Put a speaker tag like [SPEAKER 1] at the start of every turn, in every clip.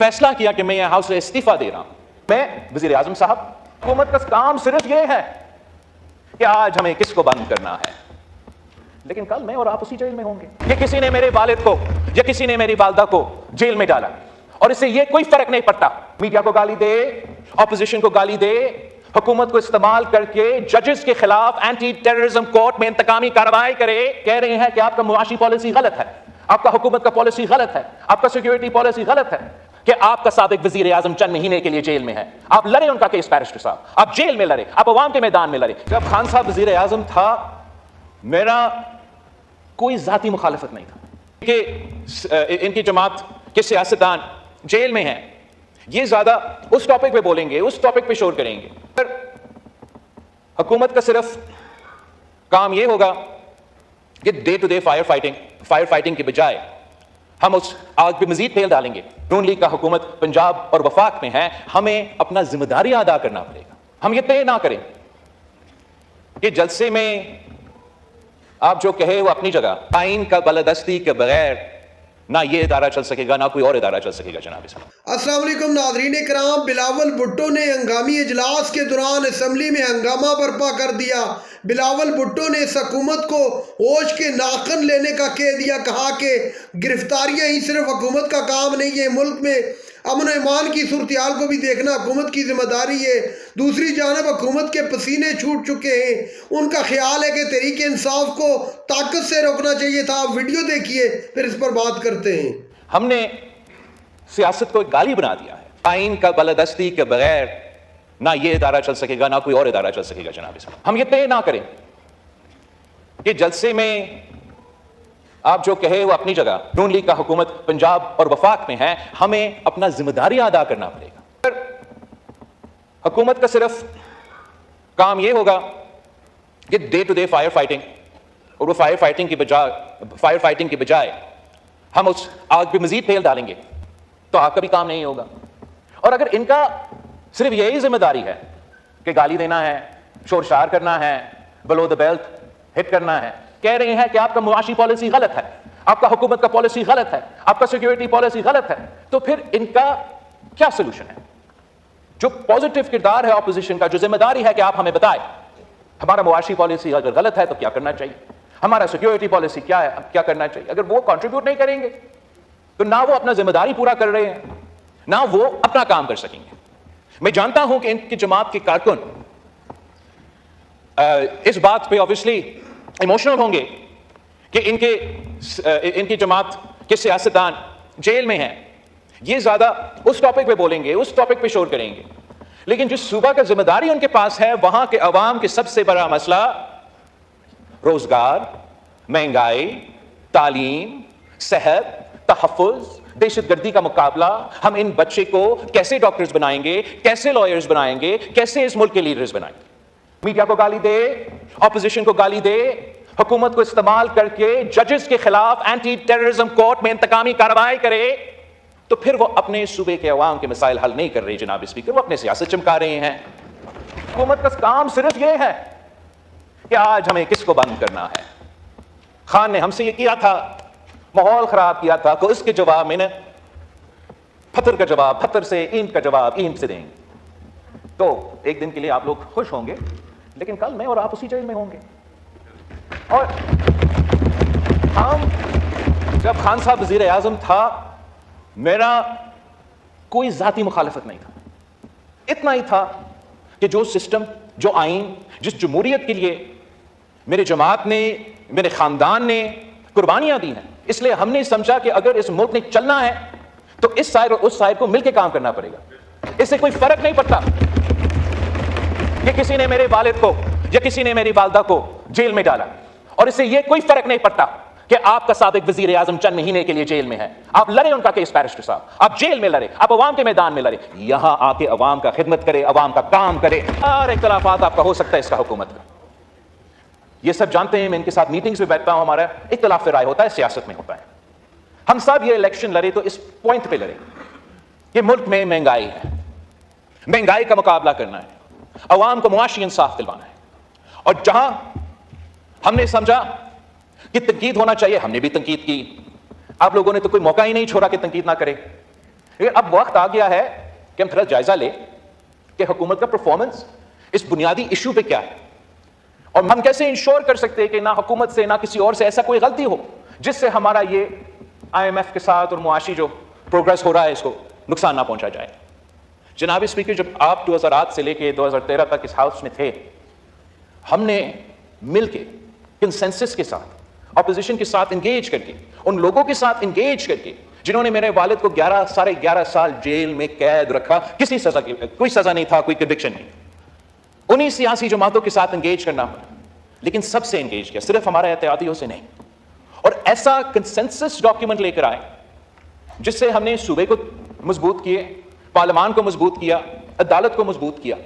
[SPEAKER 1] फैसला किया कि मैं यह हाउस से इस्तीफा दे रहा हूं। मैं वजीर आजम साहब, हुकूमत का काम सिर्फ यह है कि आज हमें किसको बंद करना है, लेकिन कल मैं और आप उसी जेल में होंगे। कि किसी ने मेरे वालिद को या किसी ने मेरी वालदा को जेल में डाला और इससे ये कोई फर्क नहीं पड़ता। मीडिया को गाली दे, ऑपोजिशन को गाली दे, हुकूमत को इस्तेमाल करके जजेस के खिलाफ एंटी टेररिज्म कोर्ट में इंतकामी कार्रवाई करे, कह रहे हैं कि आपका मुआशी पॉलिसी गलत है, आपका हुकूमत का पॉलिसी गलत है, आपका सिक्योरिटी पॉलिसी गलत है, कि आपका साबिक वजीर आजम चंद महीने के लिए जेल में है। आप लड़े उनका केस बैरिस्टर साहब, आप जेल में लड़े, आप अवाम के मैदान में लड़े। जब खान साहब वजीर आजम था, मेरा कोई जाती मुखालफत नहीं था कि इनकी जमात के सियासतदान जेल में हैं, ये ज्यादा उस टॉपिक पे बोलेंगे, उस टॉपिक पे शोर करेंगे। पर हुकूमत का सिर्फ काम ये होगा कि day to day fire fighting के बजाय हम उस आग पे मजीद तेल डालेंगे। नून लीग का हुकूमत पंजाब और वफाक में है, हमें अपना जिम्मेदारी अदा करना पड़ेगा। हम ये तय ना करें कि जलसे में आप जो कहे वो अपनी जगह, आइन का बलदस्ती के बगैर ना ये इदारा चल सकेगा, ना कोई और इदारा चल सकेगा। जनाब
[SPEAKER 2] अस्सलाम वालेकुम नाज़रीन कराम, बिलावल भुट्टो ने हंगामी इजलास के दौरान असम्बली में हंगामा बर्पा कर दिया। बिलावल भुट्टो ने इस हुकूमत को होश के नाखन लेने का कह दिया, कहा कि गिरफ्तारियां ही सिर्फ हुकूमत का काम नहीं है, मुल्क में अमन और ईमान की सूरत-ए-हाल को भी देखना हुकूमत की जिम्मेदारी है। दूसरी जानब हुकूमत के पसीने छूट चुके हैं, उनका ख्याल है कि तहरीक इंसाफ को ताकत से रोकना चाहिए था। आप वीडियो देखिए, फिर इस पर बात करते हैं।
[SPEAKER 1] हमने सियासत को एक गाली बना दिया है। आइन का बलदस्ती के बगैर ना ये इदारा चल सकेगा, ना कोई और इदारा चल सकेगा। जनाब हम ये तय ना करें कि जलसे में आप जो कहे वो अपनी जगह, नून लीग का हुकूमत पंजाब और वफाक में है, हमें अपना जिम्मेदारी अदा करना पड़ेगा। पर हुकूमत का सिर्फ काम ये होगा कि day to day fire fighting, और वो फायर फाइटिंग के बजाय हम उस आग पे मजीद तेल डालेंगे तो आग का भी काम नहीं होगा। और अगर इनका सिर्फ यही जिम्मेदारी है कि गाली देना है, शोरशार करना है, बिलो द बेल्ट हिट करना है, कह रहे हैं कि आपका मुआशी पॉलिसी गलत है, आपका हुकूमत का पॉलिसी गलत है, आपका सिक्योरिटी पॉलिसी गलत है, तो फिर इनका क्या सोल्यूशन है? जो पॉजिटिव किरदार है ऑपोजिशन का, जो जिम्मेदारी है कि आप हमें बताएं हमारा मुआशी पॉलिसी अगर गलत है तो क्या करना चाहिए, हमारा सिक्योरिटी पॉलिसी क्या है, क्या करना चाहिए। अगर वो कंट्रीब्यूट नहीं करेंगे तो ना वो अपना जिम्मेदारी पूरा कर रहे हैं, ना वो अपना काम कर सकेंगे। मैं जानता हूं कि इनकी जमात के कारकुन इस बात पे ऑब्वियसली इमोशनल होंगे कि इनकी जमात के सियासतदान जेल में हैं, ये ज्यादा उस टॉपिक पे बोलेंगे, उस टॉपिक पे शोर करेंगे। लेकिन जिस सूबा का जिम्मेदारी उनके पास है, वहां के अवाम के सबसे बड़ा मसला रोजगार, महंगाई, तालीम, सेहत, तहफ़्फ़ुज़, दहशतगर्दी का मुकाबला, हम इन बच्चे को कैसे डॉक्टर्स बनाएंगे, कैसे लॉयर्स बनाएंगे, कैसे इस मुल्क के लीडर्स बनाएंगे। मीडिया को गाली दे, ऑपोजिशन को गाली दे, हुकूमत को इस्तेमाल करके जजेस के खिलाफ एंटी टेररिज्म कोर्ट में इंतकामी कार्रवाई करे, तो फिर वो अपने सूबे के अवाम के मसाइल हल नहीं कर रहे। जनाब स्पीकर, वो अपने सियासत चमका रहे हैं। हुकूमत का काम सिर्फ ये है कि आज हमें किसको बंद करना है। खान ने हमसे ये किया था, माहौल खराब किया था, तो इसके जवाब में पत्थर का जवाब पत्थर से, ईंट का जवाब ईंट से देंगे। तो एक दिन के लिए आप लोग खुश होंगे, लेकिन कल मैं और आप उसी जेल में होंगे। और हम, जब खान साहब वजीर आजम था, मेरा कोई जाती मुखालफत नहीं था। इतना ही था कि जो सिस्टम, जो आइन, जिस जमहूरियत के लिए मेरे जमात ने, मेरे खानदान ने कुर्बानियां दी हैं, इसलिए हमने समझा कि अगर इस मुल्क ने चलना है तो इस साइड और उस साइड को मिलकर काम करना पड़ेगा। इससे कोई फर्क नहीं पड़ता कि किसी ने मेरे वालिद को या किसी ने मेरी वालदा को जेल में डाला, और इससे यह कोई फर्क नहीं पड़ता कि आपका साबिक वजीर आजम चंद महीने के लिए जेल में है। आप लड़े उनका केस बैरिस्टर साहब, आप जेल में लड़े, आप अवाम के मैदान में लड़े, यहां आके अवाम का खिदमत करे, अवाम का काम करे। हर इख्तलाफात आपका हो सकता है इसका हुकूमत का, ये सब जानते हैं। मैं इनके साथ मीटिंग्स में बैठता हूं, हमारा इख्तलाफ राय होता है, सियासत में होता है। हम सब ये इलेक्शन लड़े तो इस पॉइंट पे लड़े कि मुल्क में महंगाई है, महंगाई का मुकाबला करना है, अवाम को मुआशी इंसाफ दिलवाना है। और जहां हमने समझा कि तनकीद होना चाहिए, हमने भी तनकीद की। आप लोगों ने तो कोई मौका ही नहीं छोड़ा कि तनकीद ना करें। لیکن اب وقت آ گیا ہے کہ ہم تھوڑا جائزہ لیں کہ حکومت کا پرفارمنس اس بنیادی ایشو پہ کیا ہے، اور ہم کیسے انشور کر سکتے ہیں کہ نہ حکومت سے نہ کسی اور سے ایسا کوئی غلطی ہو جس سے ہمارا یہ IMF کے ساتھ اور معاشی جو پروگرس ہو رہا ہے اس کو نقصان نہ پہنچا جائے۔ جناب اسپیکر، جب آپ 2008 سے لے کے 2013 تک اس ہاؤس میں تھے، ہم نے مل کے کنسنسس کے ساتھ اپوزیشن کے ساتھ انگیج کر کے، ان لوگوں کے ساتھ انگیج کر کے جنہوں نے میرے والد کو 11 سال جیل میں قید رکھا، کسی سزا کی کوئی سزا نہیں تھا، کوئی کنوکشن نہیں، انہی سیاسی جماعتوں کے ساتھ انگیج کرنا پڑا، لیکن سب سے انگیج کیا، صرف ہمارے احتیاطیوں سے نہیں، اور ایسا کنسنسس ڈاکیومنٹ لے کر آئے جس سے ہم نے صوبے کو مضبوط کیے، پارلیمان کو مضبوط کیا، عدالت کو مضبوط کیا،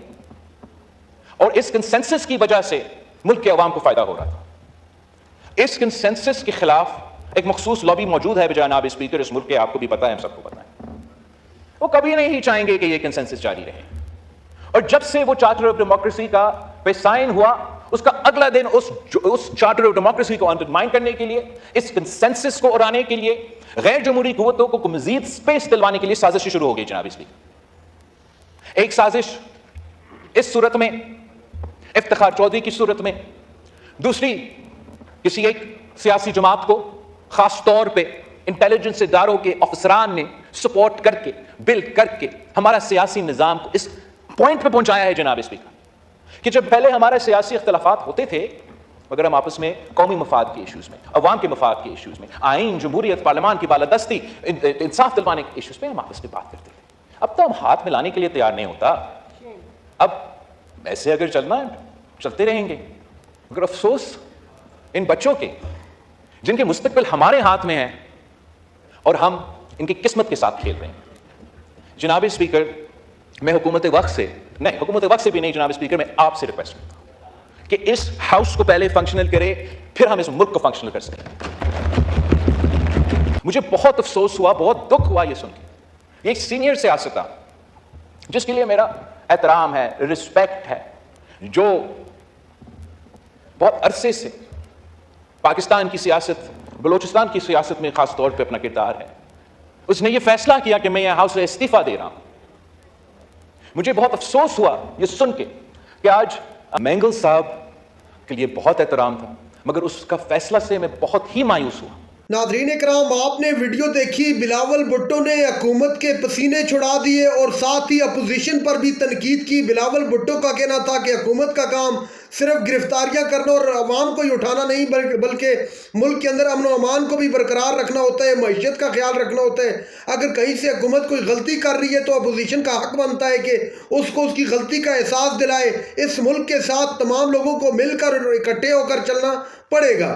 [SPEAKER 1] اور اس کنسنسس کی وجہ سے ملک کے عوام کو فائدہ ہو رہا تھا۔ اس کنسنسس کے خلاف ایک مخصوص لابی موجود ہے جناب اسپیکر اس ملک کے، آپ کو بھی پتہ ہے، ہم سب کو پتہ ہے، وہ کبھی نہیں چاہیں گے کہ یہ کنسنسس جاری رہے، اور جب سے وہ چارٹر آف ڈیموکریسی کا پہ سائن ہوا، اس کا اگلا دن اس چارٹر آف ڈیموکریسی کو انڈرمائن کرنے کے لیے، اس کنسنسس کو اڑانے کے لیے، غیر جمہوری قوتوں کو مزید سپیس دلوانے کے لیے سازشیں شروع ہو گئی جناب اسپیکر۔ ایک سازش اس صورت میں افتخار چودھری کی صورت میں، دوسری کسی ایک سیاسی جماعت کو خاص طور پہ انٹیلیجنس اداروں کے افسران نے سپورٹ کر کے، بلڈ کر کے ہمارا سیاسی نظام کو اس پوائنٹ پہ پہنچایا ہے جناب اسپیکر، کہ جب پہلے ہمارے سیاسی اختلافات ہوتے تھے مگر ہم آپس میں قومی مفاد کے ایشوز میں، عوام کے مفاد کے ایشوز میں، آئین، جمہوریت، پارلیمان کی بالادستی، انصاف دلوانے کے ایشوز میں ہم آپس میں بات کرتے تھے۔ اب تو ہم ہاتھ ملانے کے لیے تیار نہیں ہوتا، اب ایسے اگر چلنا ہے چلتے رہیں گے، مگر افسوس ان بچوں کے جن کے مستقبل ہمارے ہاتھ میں ہے اور ہم ان کی قسمت کے ساتھ کھیل رہے ہیں۔ جناب اسپیکر، میں حکومت وقت سے بھی نہیں جناب اسپیکر، میں آپ سے ریکویسٹ کرتا ہوں کہ اس ہاؤس کو پہلے فنکشنل کرے، پھر ہم اس ملک کو فنکشنل کر سکیں۔ مجھے بہت افسوس ہوا، بہت دکھ ہوا یہ سن کے، یہ ایک سینئر سیاستدان جس کے لیے میرا احترام ہے، رسپیکٹ ہے، جو بہت عرصے سے پاکستان کی سیاست، بلوچستان کی سیاست میں خاص طور پہ اپنا کردار ہے، اس نے یہ فیصلہ کیا کہ میں یہ ہاؤس سے استعفیٰ دے رہا ہوں۔ مجھے بہت افسوس ہوا یہ سن کے کہ آج مینگل صاحب کے لیے بہت احترام تھا، مگر اس کا فیصلہ سے میں بہت ہی مایوس ہوا۔
[SPEAKER 2] ناظرین کرام، آپ نے ویڈیو دیکھی، بلاول بھٹو نے حکومت کے پسینے چھڑا دیے اور ساتھ ہی اپوزیشن پر بھی تنقید کی۔ بلاول بھٹو کا کہنا تھا کہ حکومت کا کام صرف گرفتاریاں کرنا اور عوام کو ہی اٹھانا نہیں، بلکہ ملک کے اندر امن و امان کو بھی برقرار رکھنا ہوتا ہے، معیشت کا خیال رکھنا ہوتا ہے۔ اگر کہیں سے حکومت کوئی غلطی کر رہی ہے تو اپوزیشن کا حق بنتا ہے کہ اس کو اس کی غلطی کا احساس دلائے۔ اس ملک کے ساتھ تمام لوگوں کو مل کر اور اکٹھے ہو کر چلنا پڑے گا۔